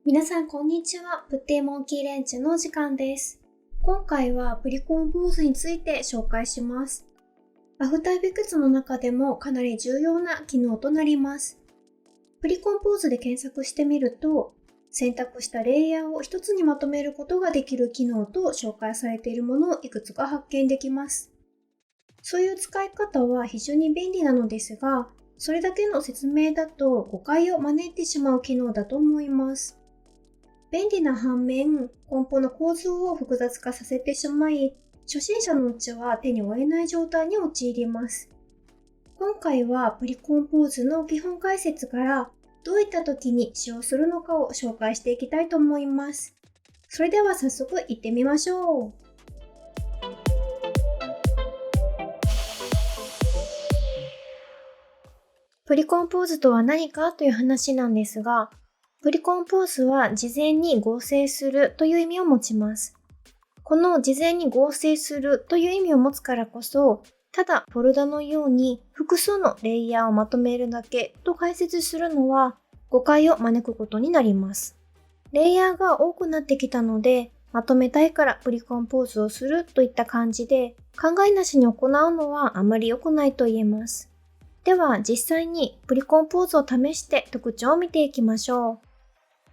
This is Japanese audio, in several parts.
皆さんこんにちは。プッティモンキーレンチのお時間です。今回はプリコンポーズについて紹介します。アフターエフェクツの中でもかなり重要な機能となります。プリコンポーズで検索してみると、選択したレイヤーを一つにまとめることができる機能と紹介されているものをいくつか発見できます。そういう使い方は非常に便利なのですが、それだけの説明だと誤解を招いてしまう機能だと思います。便利な反面、根本の構造を複雑化させてしまい、初心者のうちは手に負えない状態に陥ります。今回はプリコンポーズの基本解説からどういった時に使用するのかを紹介していきたいと思います。それでは早速行ってみましょう。プリコンポーズとは何かという話なんですが、プリコンポーズは事前に合成するという意味を持ちます。この事前に合成するという意味を持つからこそ、ただフォルダのように複数のレイヤーをまとめるだけと解説するのは誤解を招くことになります。レイヤーが多くなってきたので、まとめたいからプリコンポーズをするといった感じで考えなしに行うのはあまり良くないと言えます。では実際にプリコンポーズを試して特徴を見ていきましょう。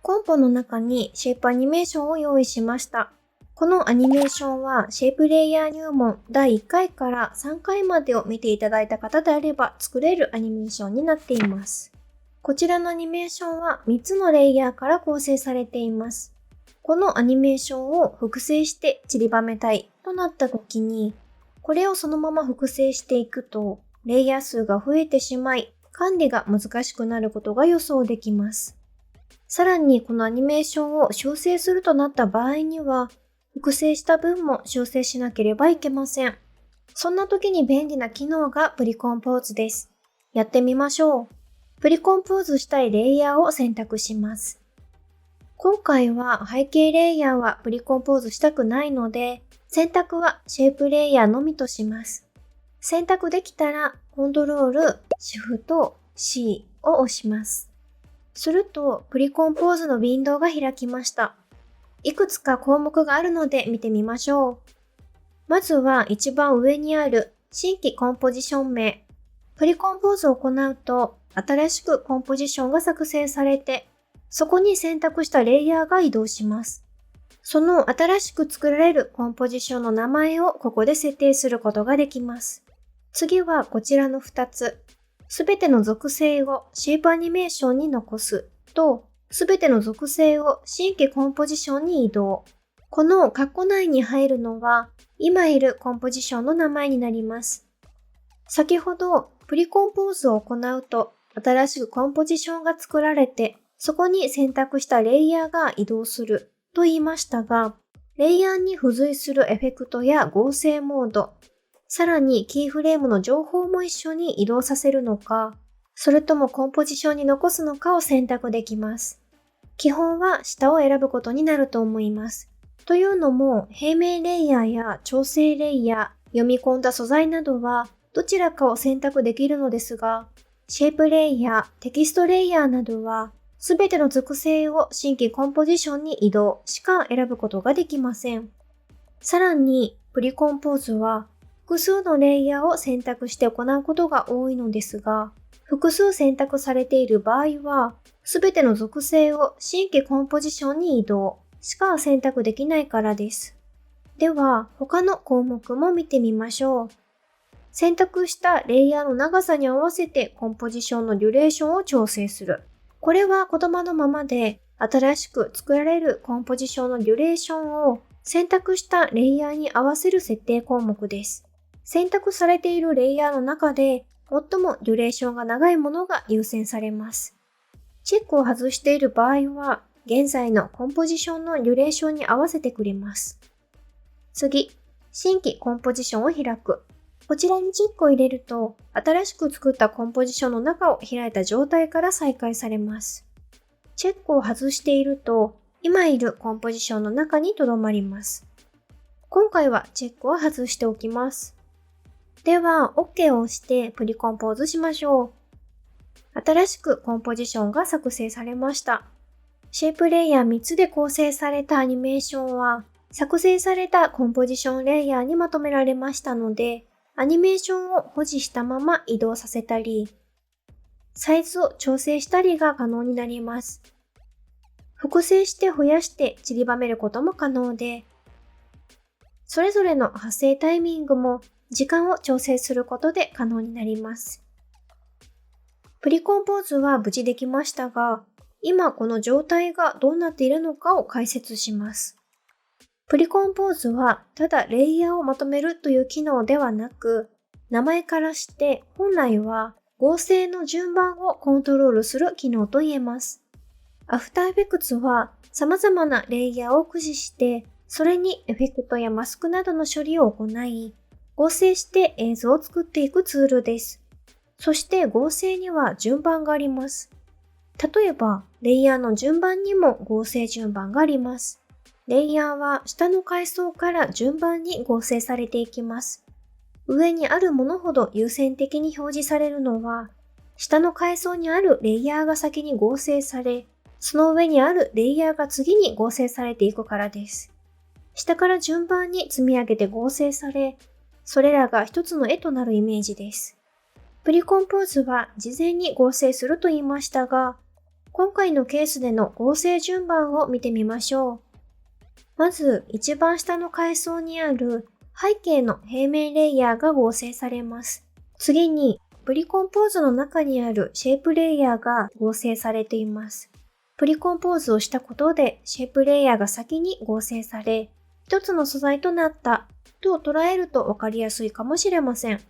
コンポの中にシェイプアニメーションを用意しました。このアニメーションはシェイプレイヤー入門第1回から3回までを見ていただいた方であれば作れるアニメーションになっています。こちらのアニメーションは3つのレイヤーから構成されています。このアニメーションを複製して散りばめたいとなった時に、これをそのまま複製していくとレイヤー数が増えてしまい管理が難しくなることが予想できます。さらにこのアニメーションを修正するとなった場合には、複製した分も修正しなければいけません。そんな時に便利な機能がプリコンポーズです。やってみましょう。プリコンポーズしたいレイヤーを選択します。今回は背景レイヤーはプリコンポーズしたくないので、選択はシェイプレイヤーのみとします。選択できたら、コントロール、シフト、C を押します。すると、プリコンポーズのウィンドウが開きました。いくつか項目があるので見てみましょう。まずは一番上にある新規コンポジション名。プリコンポーズを行うと、新しくコンポジションが作成されて、そこに選択したレイヤーが移動します。その新しく作られるコンポジションの名前をここで設定することができます。次はこちらの2つ。すべての属性をシェイプアニメーションに残すと、すべての属性を新規コンポジションに移動。この括弧内に入るのは、今いるコンポジションの名前になります。先ほど、プリコンポーズを行うと、新しくコンポジションが作られて、そこに選択したレイヤーが移動すると言いましたが、レイヤーに付随するエフェクトや合成モード、さらにキーフレームの情報も一緒に移動させるのか、それともコンポジションに残すのかを選択できます。基本は下を選ぶことになると思います。というのも、平面レイヤーや調整レイヤー、読み込んだ素材などはどちらかを選択できるのですが、シェイプレイヤー、テキストレイヤーなどは、すべての属性を新規コンポジションに移動しか選ぶことができません。さらに、プリコンポーズは、複数のレイヤーを選択して行うことが多いのですが、複数選択されている場合は、すべての属性を新規コンポジションに移動しか選択できないからです。では、他の項目も見てみましょう。選択したレイヤーの長さに合わせてコンポジションのデュレーションを調整する。これは言葉のままで、新しく作られるコンポジションのデュレーションを選択したレイヤーに合わせる設定項目です。選択されているレイヤーの中で最もデュレーションが長いものが優先されます。チェックを外している場合は、現在のコンポジションのデュレーションに合わせてくれます。次、新規コンポジションを開く。こちらにチェックを入れると、新しく作ったコンポジションの中を開いた状態から再開されます。チェックを外していると、今いるコンポジションの中に留まります。今回はチェックを外しておきます。では、OK を押してプリコンポーズしましょう。新しくコンポジションが作成されました。シェイプレイヤー3つで構成されたアニメーションは、作成されたコンポジションレイヤーにまとめられましたので、アニメーションを保持したまま移動させたり、サイズを調整したりが可能になります。複製して増やして散りばめることも可能で、それぞれの発生タイミングも時間を調整することで可能になります。プリコンポーズは無事できましたが、今この状態がどうなっているのかを解説します。プリコンポーズはただレイヤーをまとめるという機能ではなく、名前からして本来は合成の順番をコントロールする機能と言えます。アフターエフェクツは様々なレイヤーを駆使して、それにエフェクトやマスクなどの処理を行い、合成して映像を作っていくツールです。そして合成には順番があります。例えば、レイヤーの順番にも合成順番があります。レイヤーは下の階層から順番に合成されていきます。上にあるものほど優先的に表示されるのは、下の階層にあるレイヤーが先に合成され、その上にあるレイヤーが次に合成されていくからです。下から順番に積み上げて合成され、それらが一つの絵となるイメージです。プリコンポーズは事前に合成すると言いましたが、今回のケースでの合成順番を見てみましょう。まず一番下の階層にある背景の平面レイヤーが合成されます。次にプリコンポーズの中にあるシェイプレイヤーが合成されています。プリコンポーズをしたことでシェイプレイヤーが先に合成され、一つの素材となったと捉えるとわかりやすいかもしれません。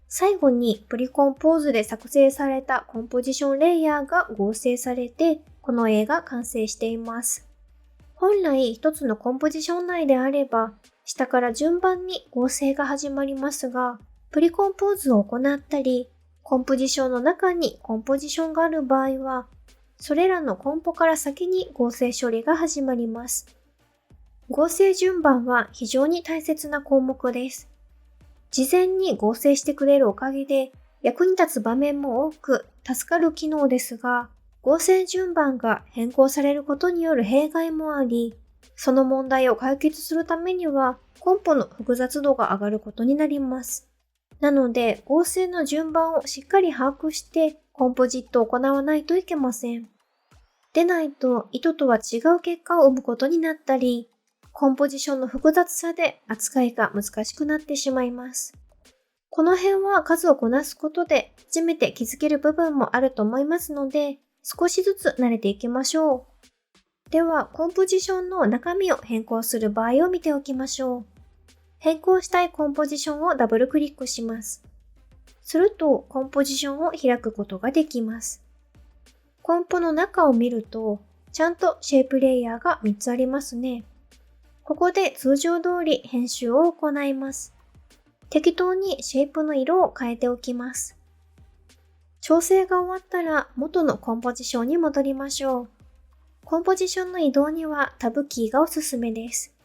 最後にプリコンポーズで作成されたコンポジションレイヤーが合成されて、この絵が完成しています。本来一つのコンポジション内であれば、下から順番に合成が始まりますが、プリコンポーズを行ったり、コンポジションの中にコンポジションがある場合は、それらのコンポから先に合成処理が始まります。合成順番は非常に大切な項目です。事前に合成してくれるおかげで役に立つ場面も多く助かる機能ですが、合成順番が変更されることによる弊害もあり、その問題を解決するためにはコンポの複雑度が上がることになります。なので合成の順番をしっかり把握してコンポジットを行わないといけません。でないと意図とは違う結果を生むことになったり、コンポジションの複雑さで扱いが難しくなってしまいます。この辺は数をこなすことで初めて気づける部分もあると思いますので、少しずつ慣れていきましょう。では、コンポジションの中身を変更する場合を見ておきましょう。変更したいコンポジションをダブルクリックします。すると、コンポジションを開くことができます。コンポの中を見ると、ちゃんとシェイプレイヤーが3つありますね。ここで通常通り編集を行います。適当にシェイプの色を変えておきます。調整が終わったら元のコンポジションに戻りましょう。コンポジションの移動にはタブキーがおすすめです。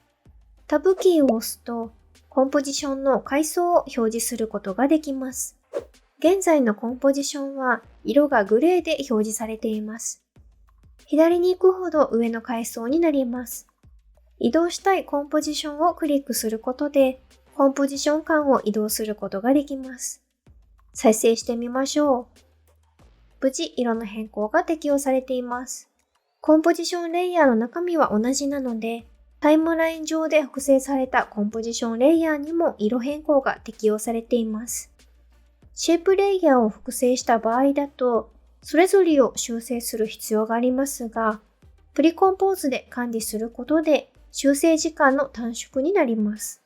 タブキーを押すとコンポジションの階層を表示することができます。現在のコンポジションは色がグレーで表示されています。左に行くほど上の階層になります。移動したいコンポジションをクリックすることで、コンポジション間を移動することができます。再生してみましょう。無事、色の変更が適用されています。コンポジションレイヤーの中身は同じなので、タイムライン上で複製されたコンポジションレイヤーにも色変更が適用されています。シェイプレイヤーを複製した場合だと、それぞれを修正する必要がありますが、プリコンポーズで管理することで、修正時間の短縮になります。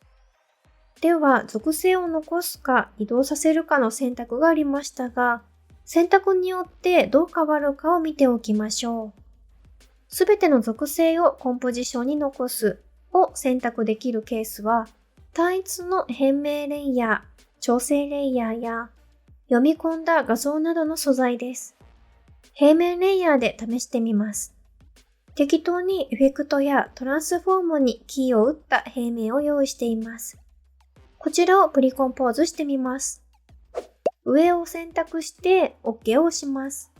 では、属性を残すか移動させるかの選択がありましたが、選択によってどう変わるかを見ておきましょう。すべての属性をコンポジションに残すを選択できるケースは、単一の変名レイヤー、調整レイヤーや読み込んだ画像などの素材です。平面レイヤーで試してみます。適当にエフェクトやトランスフォームにキーを打った平面を用意しています。こちらをプリコンポーズしてみます。上を選択して OK を押します。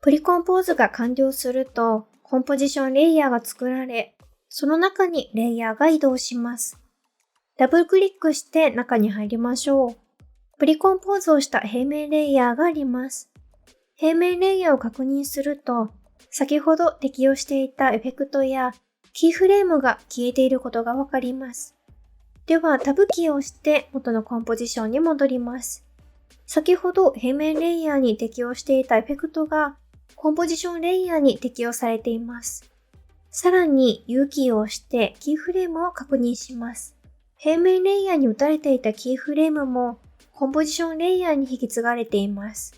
プリコンポーズが完了すると、コンポジションレイヤーが作られ、その中にレイヤーが移動します。ダブルクリックして中に入りましょう。プリコンポーズをした平面レイヤーがあります。平面レイヤーを確認すると、先ほど適用していたエフェクトやキーフレームが消えていることがわかります。ではタブキーを押して元のコンポジションに戻ります。先ほど平面レイヤーに適用していたエフェクトがコンポジションレイヤーに適用されています。さらに U キーを押してキーフレームを確認します。平面レイヤーに打たれていたキーフレームもコンポジションレイヤーに引き継がれています。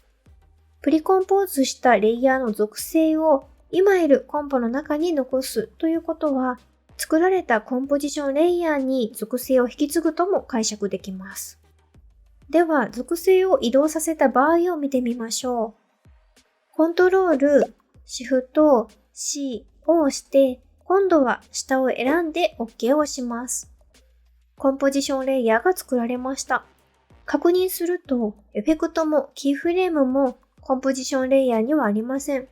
プリコンポーズしたレイヤーの属性を今いるコンポの中に残すということは、作られたコンポジションレイヤーに属性を引き継ぐとも解釈できます。では、属性を移動させた場合を見てみましょう。コントロール、シフト、C を押して、今度は下を選んで OK を押します。コンポジションレイヤーが作られました。確認すると、エフェクトもキーフレームもコンポジションレイヤーにはありません。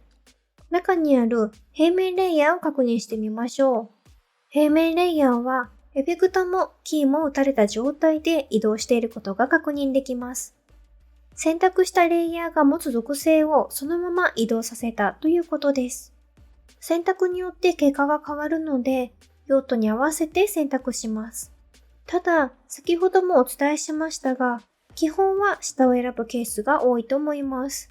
中にある平面レイヤーを確認してみましょう。平面レイヤーはエフェクトもキーも打たれた状態で移動していることが確認できます。選択したレイヤーが持つ属性をそのまま移動させたということです。選択によって結果が変わるので、用途に合わせて選択します。ただ、先ほどもお伝えしましたが、基本は下を選ぶケースが多いと思います。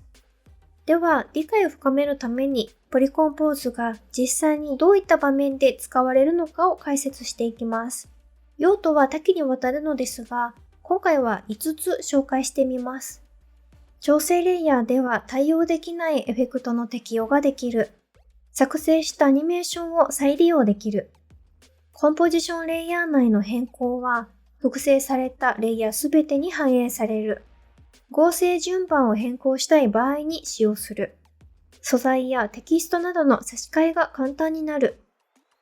では、理解を深めるために、プリコンポーズが実際にどういった場面で使われるのかを解説していきます。用途は多岐にわたるのですが、今回は5つ紹介してみます。調整レイヤーでは対応できないエフェクトの適用ができる。作成したアニメーションを再利用できる。コンポジションレイヤー内の変更は、複製されたレイヤーすべてに反映される。合成順番を変更したい場合に使用する。素材やテキストなどの差し替えが簡単になる。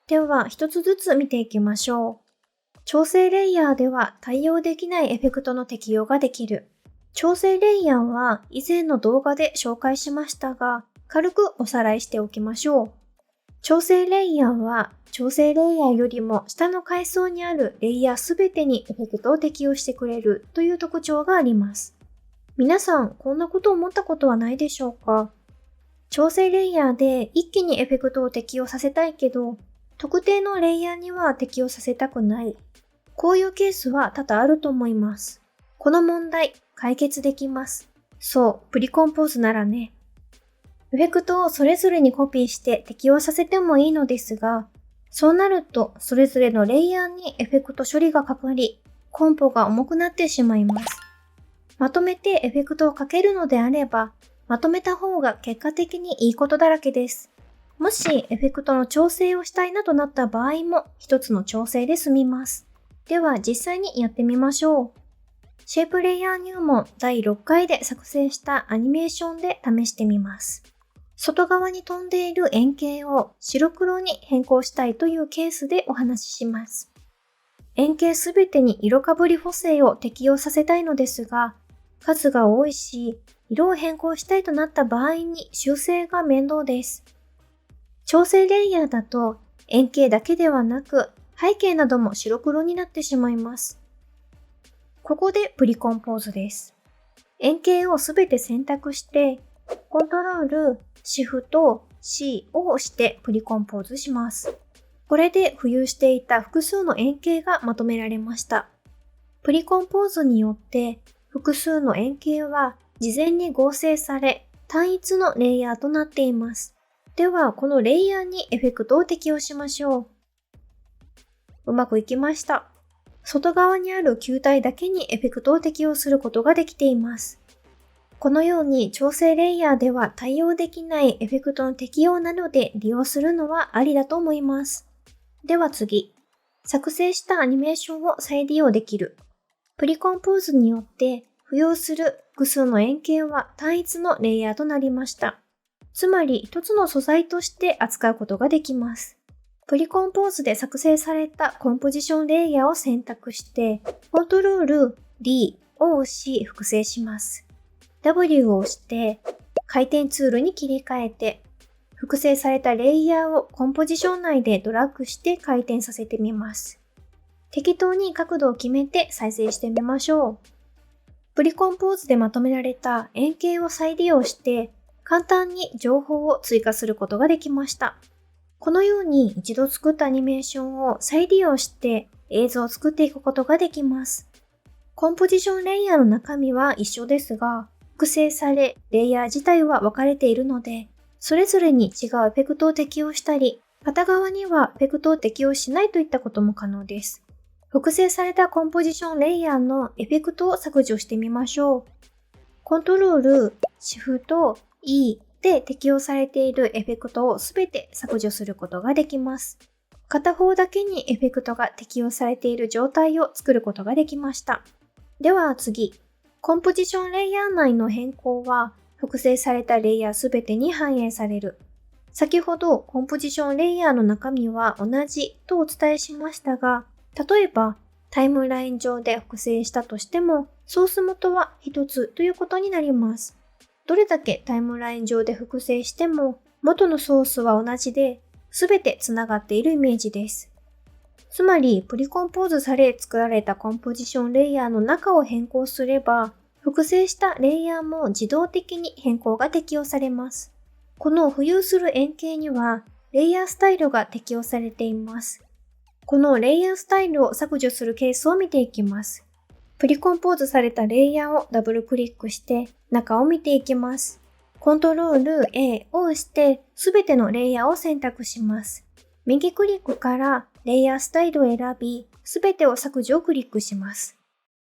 では、一つずつ見ていきましょう。調整レイヤーでは対応できないエフェクトの適用ができる。調整レイヤーは以前の動画で紹介しましたが、軽くおさらいしておきましょう。調整レイヤーは調整レイヤーよりも下の階層にあるレイヤーすべてにエフェクトを適用してくれるという特徴があります。皆さん、こんなことを思ったことはないでしょうか？調整レイヤーで一気にエフェクトを適用させたいけど、特定のレイヤーには適用させたくない。こういうケースは多々あると思います。この問題、解決できます。そう、プリコンポーズならね。エフェクトをそれぞれにコピーして適用させてもいいのですが、そうなるとそれぞれのレイヤーにエフェクト処理がかかり、コンポが重くなってしまいます。まとめてエフェクトをかけるのであれば、まとめた方が結果的にいいことだらけです。もしエフェクトの調整をしたいなとなった場合も一つの調整で済みます。では実際にやってみましょう。シェイプレイヤー入門第6回で作成したアニメーションで試してみます。外側に飛んでいる円形を白黒に変更したいというケースでお話しします。円形すべてに色かぶり補正を適用させたいのですが、数が多いし、色を変更したいとなった場合に修正が面倒です。調整レイヤーだと円形だけではなく背景なども白黒になってしまいます。ここでプリコンポーズです。円形をすべて選択して、コントロール、シフト、C を押してプリコンポーズします。これで浮遊していた複数の円形がまとめられました。プリコンポーズによって複数の円形は事前に合成され単一のレイヤーとなっています。ではこのレイヤーにエフェクトを適用しましょう。うまくいきました。外側にある球体だけにエフェクトを適用することができています。このように調整レイヤーでは対応できないエフェクトの適用などで利用するのはありだと思います。では次。作成したアニメーションを再利用できる。プリコンポーズによって付用する複数の円形は単一のレイヤーとなりました。つまり一つの素材として扱うことができます。プリコンポーズで作成されたコンポジションレイヤーを選択して、コントロール D を押し複製します。W を押して回転ツールに切り替えて、複製されたレイヤーをコンポジション内でドラッグして回転させてみます。適当に角度を決めて再生してみましょう。プリコンポーズでまとめられた円形を再利用して簡単に情報を追加することができました。このように一度作ったアニメーションを再利用して映像を作っていくことができます。コンポジションレイヤーの中身は一緒ですが、複製され、レイヤー自体は分かれているので、それぞれに違うエフェクトを適用したり、片側にはエフェクトを適用しないといったことも可能です。複製されたコンポジションレイヤーのエフェクトを削除してみましょう。コントロール、シフト、E で適用されているエフェクトをすべて削除することができます。片方だけにエフェクトが適用されている状態を作ることができました。では次、コンポジションレイヤー内の変更は複製されたレイヤーすべてに反映される。先ほどコンポジションレイヤーの中身は同じとお伝えしましたが、例えばタイムライン上で複製したとしてもソース元は一つということになります。どれだけタイムライン上で複製しても元のソースは同じで全てつながっているイメージです。つまりプリコンポーズされ作られたコンポジションレイヤーの中を変更すれば複製したレイヤーも自動的に変更が適用されます。この浮遊する円形にはレイヤースタイルが適用されています。このレイヤースタイルを削除するケースを見ていきます。プリコンポーズされたレイヤーをダブルクリックして中を見ていきます。コントロール A を押してすべてのレイヤーを選択します。右クリックからレイヤースタイルを選び、すべてを削除をクリックします。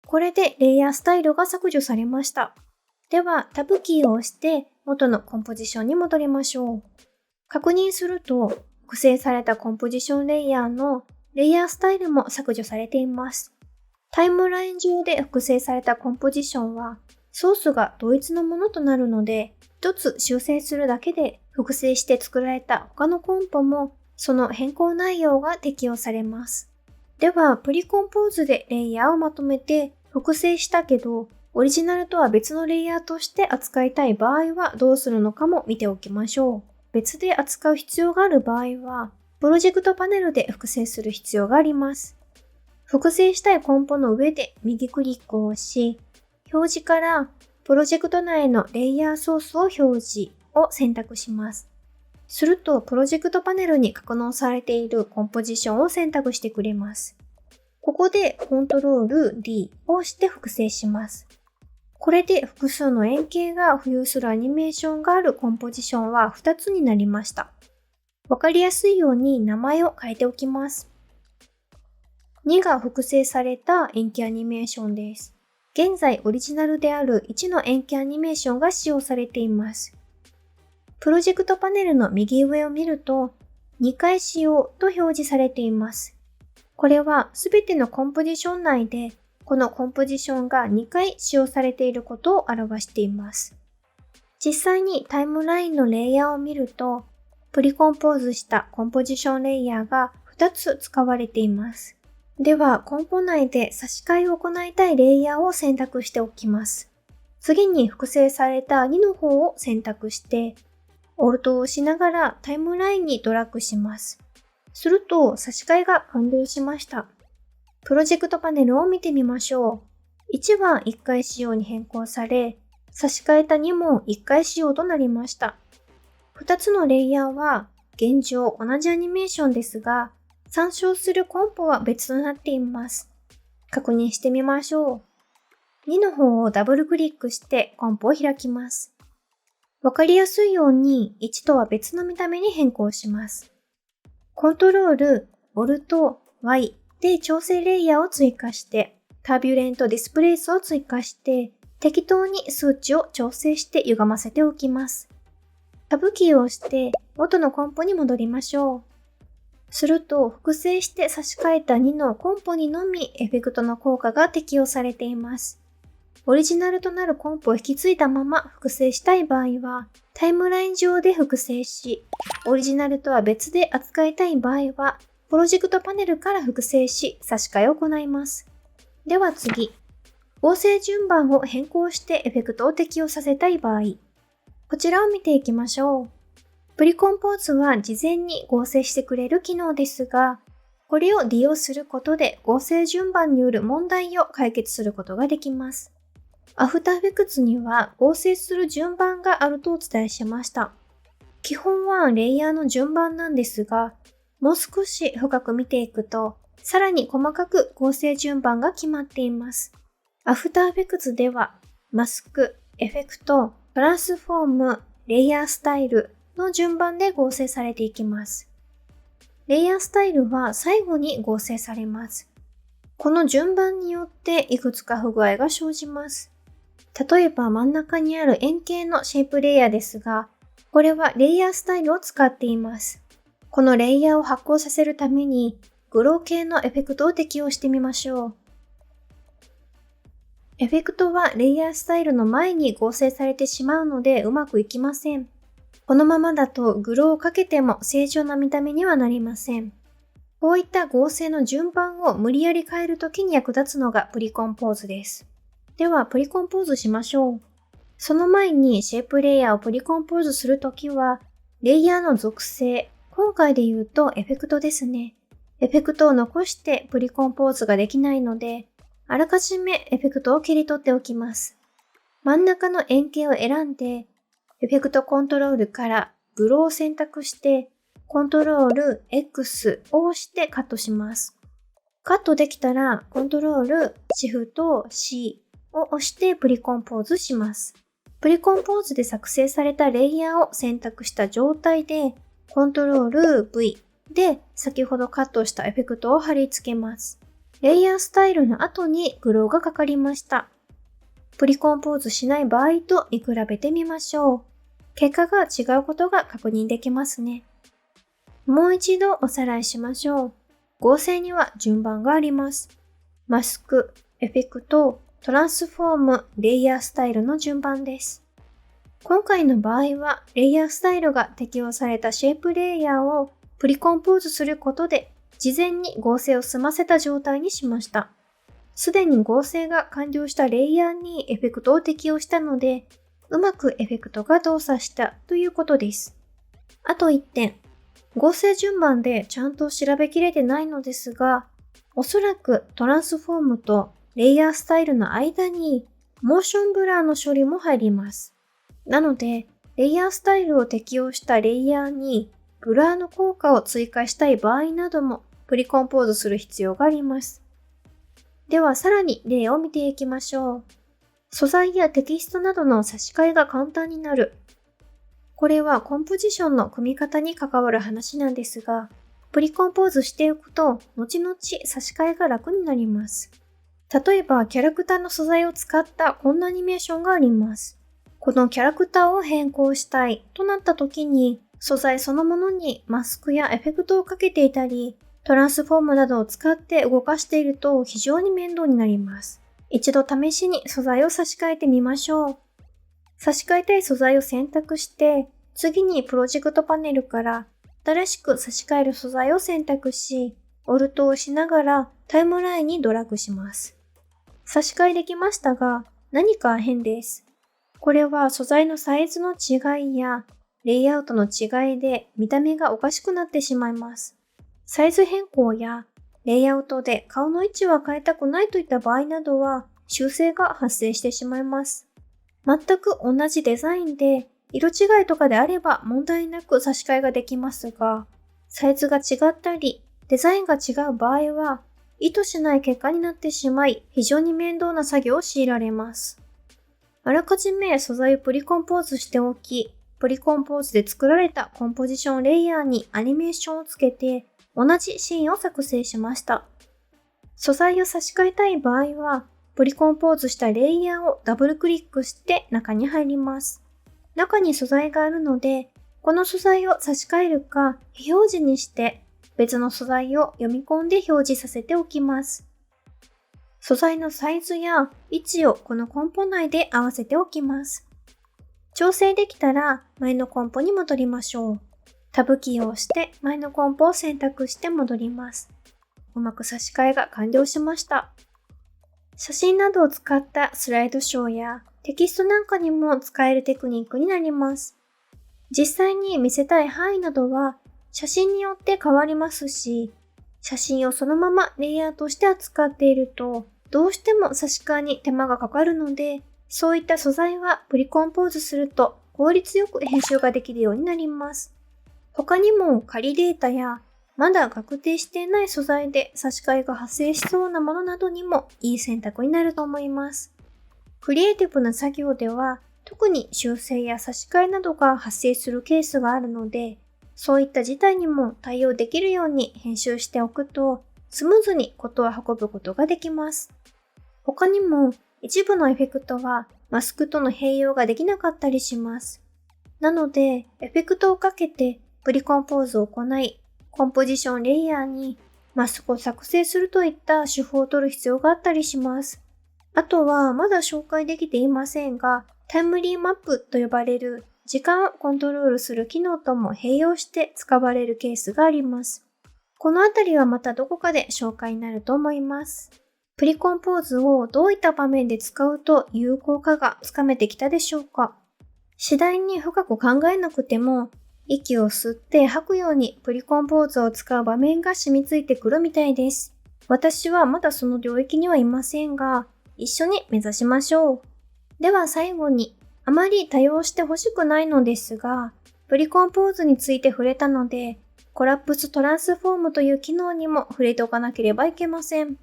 これでレイヤースタイルが削除されました。ではタブキーを押して元のコンポジションに戻りましょう。確認すると複製されたコンポジションレイヤーのレイヤースタイルも削除されています。タイムライン上で複製されたコンポジションはソースが同一のものとなるので、一つ修正するだけで複製して作られた他のコンポもその変更内容が適用されます。では、プリコンポーズでレイヤーをまとめて複製したけど、オリジナルとは別のレイヤーとして扱いたい場合はどうするのかも見ておきましょう。別で扱う必要がある場合は、プロジェクトパネルで複製する必要があります。複製したいコンポの上で右クリックを押し、表示からプロジェクト内のレイヤーソースを表示を選択します。すると、プロジェクトパネルに格納されているコンポジションを選択してくれます。ここでコントロール D を押して複製します。これで複数の円形が浮遊するアニメーションがあるコンポジションは2つになりました。わかりやすいように名前を変えておきます。2が複製された円形アニメーションです。現在オリジナルである1の円形アニメーションが使用されています。プロジェクトパネルの右上を見ると2回使用と表示されています。これはすべてのコンポジション内でこのコンポジションが2回使用されていることを表しています。実際にタイムラインのレイヤーを見るとプリコンポーズしたコンポジションレイヤーが2つ使われています。では、コンポ内で差し替えを行いたいレイヤーを選択しておきます。次に複製された2の方を選択して、オルトを押しながらタイムラインにドラッグします。すると差し替えが完了しました。プロジェクトパネルを見てみましょう。1は1回使用に変更され、差し替えた2も1回使用となりました。2つのレイヤーは現状同じアニメーションですが、参照するコンポは別となっています。確認してみましょう。2の方をダブルクリックしてコンポを開きます。わかりやすいように1とは別の見た目に変更します。コントロール、オルト、Y で調整レイヤーを追加して、タービュレントディスプレイスを追加して、適当に数値を調整して歪ませておきます。タブキーを押して元のコンポに戻りましょう。すると複製して差し替えた2のコンポにのみエフェクトの効果が適用されています。オリジナルとなるコンポを引き継いだまま複製したい場合はタイムライン上で複製し、オリジナルとは別で扱いたい場合はプロジェクトパネルから複製し差し替えを行います。では次、合成順番を変更してエフェクトを適用させたい場合、こちらを見ていきましょう。プリコンポーズは事前に合成してくれる機能ですが、これを利用することで合成順番による問題を解決することができます。アフターエフェクツには合成する順番があるとお伝えしました。基本はレイヤーの順番なんですが、もう少し深く見ていくと、さらに細かく合成順番が決まっています。アフターエフェクツでは、マスク、エフェクト、トランスフォーム、レイヤースタイルの順番で合成されていきます。レイヤースタイルは最後に合成されます。この順番によっていくつか不具合が生じます。例えば真ん中にある円形のシェイプレイヤーですが、これはレイヤースタイルを使っています。このレイヤーを発光させるために、グロー系のエフェクトを適用してみましょう。エフェクトはレイヤースタイルの前に合成されてしまうのでうまくいきません。このままだとグローをかけても正常な見た目にはなりません。こういった合成の順番を無理やり変えるときに役立つのがプリコンポーズです。ではプリコンポーズしましょう。その前にシェイプレイヤーをプリコンポーズするときは、レイヤーの属性、今回で言うとエフェクトですね。エフェクトを残してプリコンポーズができないので、あらかじめエフェクトを切り取っておきます。真ん中の円形を選んで、エフェクトコントロールからグローを選択して、コントロール X を押してカットします。カットできたら、コントロールシフト C を押してプリコンポーズします。プリコンポーズで作成されたレイヤーを選択した状態で、コントロール V で先ほどカットしたエフェクトを貼り付けます。レイヤースタイルの後にグローがかかりました。プリコンポーズしない場合と見比べてみましょう。結果が違うことが確認できますね。もう一度おさらいしましょう。合成には順番があります。マスク、エフェクト、トランスフォーム、レイヤースタイルの順番です。今回の場合は、レイヤースタイルが適用されたシェイプレイヤーをプリコンポーズすることで、事前に合成を済ませた状態にしました。すでに合成が完了したレイヤーにエフェクトを適用したので、うまくエフェクトが動作したということです。あと1点。合成順番でちゃんと調べきれてないのですが、おそらくトランスフォームとレイヤースタイルの間にモーションブラーの処理も入ります。なので、レイヤースタイルを適用したレイヤーにブラーの効果を追加したい場合などもプリコンポーズする必要があります。ではさらに例を見ていきましょう。素材やテキストなどの差し替えが簡単になる。これはコンポジションの組み方に関わる話なんですが、プリコンポーズしておくと後々差し替えが楽になります。例えばキャラクターの素材を使ったこんなアニメーションがあります。このキャラクターを変更したいとなった時に、素材そのものにマスクやエフェクトをかけていたり、トランスフォームなどを使って動かしていると非常に面倒になります。一度試しに素材を差し替えてみましょう。差し替えたい素材を選択して、次にプロジェクトパネルから新しく差し替える素材を選択し、オルトを押しながらタイムラインにドラッグします。差し替えできましたが、何か変です。これは素材のサイズの違いやレイアウトの違いで見た目がおかしくなってしまいます。サイズ変更やレイアウトで顔の位置は変えたくないといった場合などは修正が発生してしまいます。全く同じデザインで色違いとかであれば問題なく差し替えができますが、サイズが違ったりデザインが違う場合は意図しない結果になってしまい非常に面倒な作業を強いられます。あらかじめ素材をプリコンポーズしておき、プリコンポーズで作られたコンポジションレイヤーにアニメーションをつけて同じシーンを作成しました。素材を差し替えたい場合は、プリコンポーズしたレイヤーをダブルクリックして中に入ります。中に素材があるので、この素材を差し替えるか非表示にして別の素材を読み込んで表示させておきます。素材のサイズや位置をこのコンポ内で合わせておきます。調整できたら前のコンポに戻りましょう。タブキーを押して前のコンポを選択して戻ります。うまく差し替えが完了しました。写真などを使ったスライドショーやテキストなんかにも使えるテクニックになります。実際に見せたい範囲などは写真によって変わりますし、写真をそのままレイヤーとして扱っていると、どうしても差し替えに手間がかかるので、そういった素材はプリコンポーズすると効率よく編集ができるようになります。他にも仮データやまだ確定していない素材で差し替えが発生しそうなものなどにもいい選択になると思います。クリエイティブな作業では特に修正や差し替えなどが発生するケースがあるので、そういった事態にも対応できるように編集しておくとスムーズに事を運ぶことができます。他にも一部のエフェクトはマスクとの併用ができなかったりします。なので、エフェクトをかけてプリコンポーズを行い、コンポジションレイヤーにマスクを作成するといった手法を取る必要があったりします。あとはまだ紹介できていませんが、タイムリーマップと呼ばれる時間をコントロールする機能とも併用して使われるケースがあります。このあたりはまたどこかで紹介になると思います。プリコンポーズをどういった場面で使うと有効かがつかめてきたでしょうか？次第に深く考えなくても、息を吸って吐くようにプリコンポーズを使う場面が染みついてくるみたいです。私はまだその領域にはいませんが、一緒に目指しましょう。では最後に、あまり多用してほしくないのですが、プリコンポーズについて触れたので、コラプストランスフォームという機能にも触れておかなければいけません。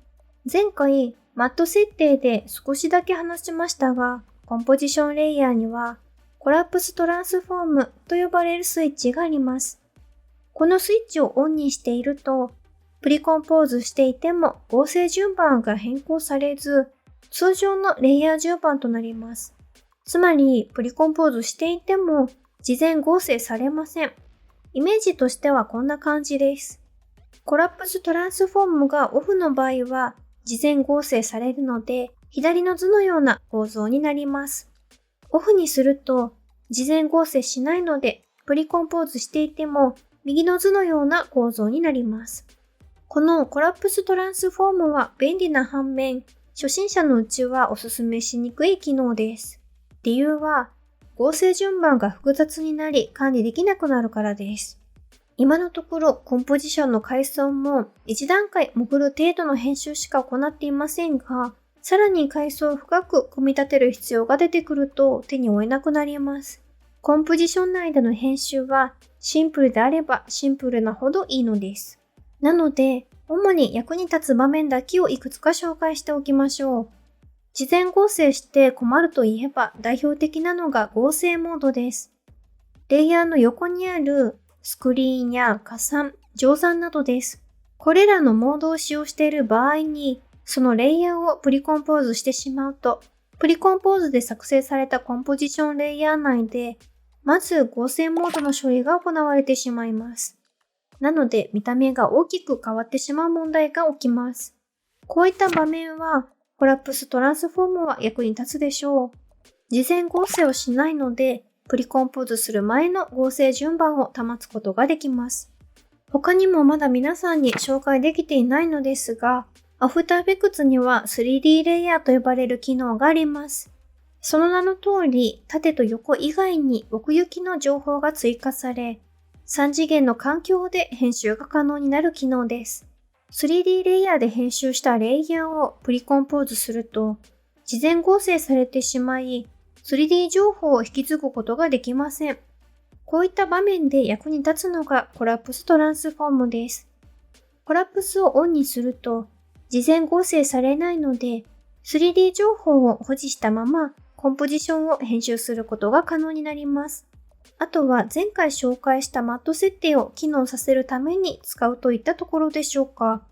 前回、マット設定で少しだけ話しましたが、コンポジションレイヤーには、コラプストランスフォームと呼ばれるスイッチがあります。このスイッチをオンにしていると、プリコンポーズしていても合成順番が変更されず、通常のレイヤー順番となります。つまり、プリコンポーズしていても事前合成されません。イメージとしてはこんな感じです。コラプストランスフォームがオフの場合は、事前合成されるので、左の図のような構造になります。オフにすると、事前合成しないので、プリコンポーズしていても、右の図のような構造になります。このコラプストランスフォームは便利な反面、初心者のうちはおすすめしにくい機能です。理由は、合成順番が複雑になり管理できなくなるからです。今のところコンポジションの階層も1段階潜る程度の編集しか行っていませんが、さらに階層を深く組み立てる必要が出てくると手に負えなくなります。コンポジション内での編集はシンプルであればシンプルなほどいいのです。なので、主に役に立つ場面だけをいくつか紹介しておきましょう。事前合成して困るといえば代表的なのが合成モードです。レイヤーの横にあるスクリーンや加算、乗算などです。これらのモードを使用している場合に、そのレイヤーをプリコンポーズしてしまうと、プリコンポーズで作成されたコンポジションレイヤー内で、まず合成モードの処理が行われてしまいます。なので見た目が大きく変わってしまう問題が起きます。こういった場面は、コラプストランスフォームは役に立つでしょう。事前合成をしないので、プリコンポーズする前の合成順番を保つことができます。他にもまだ皆さんに紹介できていないのですが、アフターエフェクツには 3D レイヤーと呼ばれる機能があります。その名の通り、縦と横以外に奥行きの情報が追加され、3次元の環境で編集が可能になる機能です。3D レイヤーで編集したレイヤーをプリコンポーズすると、事前合成されてしまい、3D 情報を引き継ぐことができません。こういった場面で役に立つのがコラプストランスフォームです。コラプスをオンにすると、事前合成されないので、3D 情報を保持したままコンポジションを編集することが可能になります。あとは前回紹介したマット設定を機能させるために使うといったところでしょうか。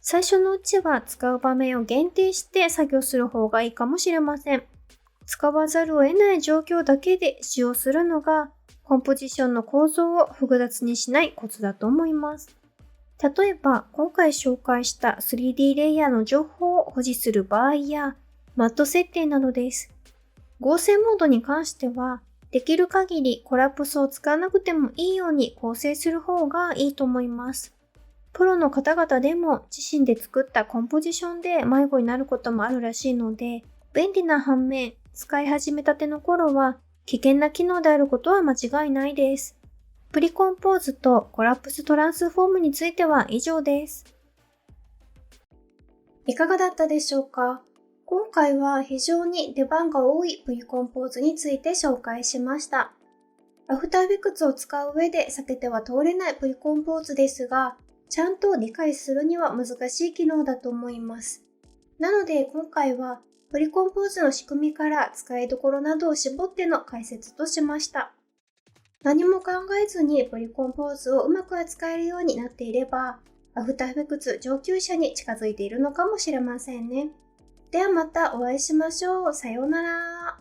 最初のうちは使う場面を限定して作業する方がいいかもしれません。使わざるを得ない状況だけで使用するのがコンポジションの構造を複雑にしないコツだと思います。例えば今回紹介した 3D レイヤーの情報を保持する場合やマット設定などです。合成モードに関してはできる限りコラプスを使わなくてもいいように構成する方がいいと思います。プロの方々でも自身で作ったコンポジションで迷子になることもあるらしいので、便利な反面、使い始めたての頃は危険な機能であることは間違いないです。プリコンポーズとコラプストランスフォームについては以上です。いかがだったでしょうか？今回は非常に出番が多いプリコンポーズについて紹介しました。アフターエフェクツを使う上で避けては通れないプリコンポーズですが、ちゃんと理解するには難しい機能だと思います。なので今回はプリコンポーズの仕組みから使いどころなどを絞っての解説としました。何も考えずにプリコンポーズをうまく扱えるようになっていれば、アフターエフェクツ上級者に近づいているのかもしれませんね。ではまたお会いしましょう。さようなら。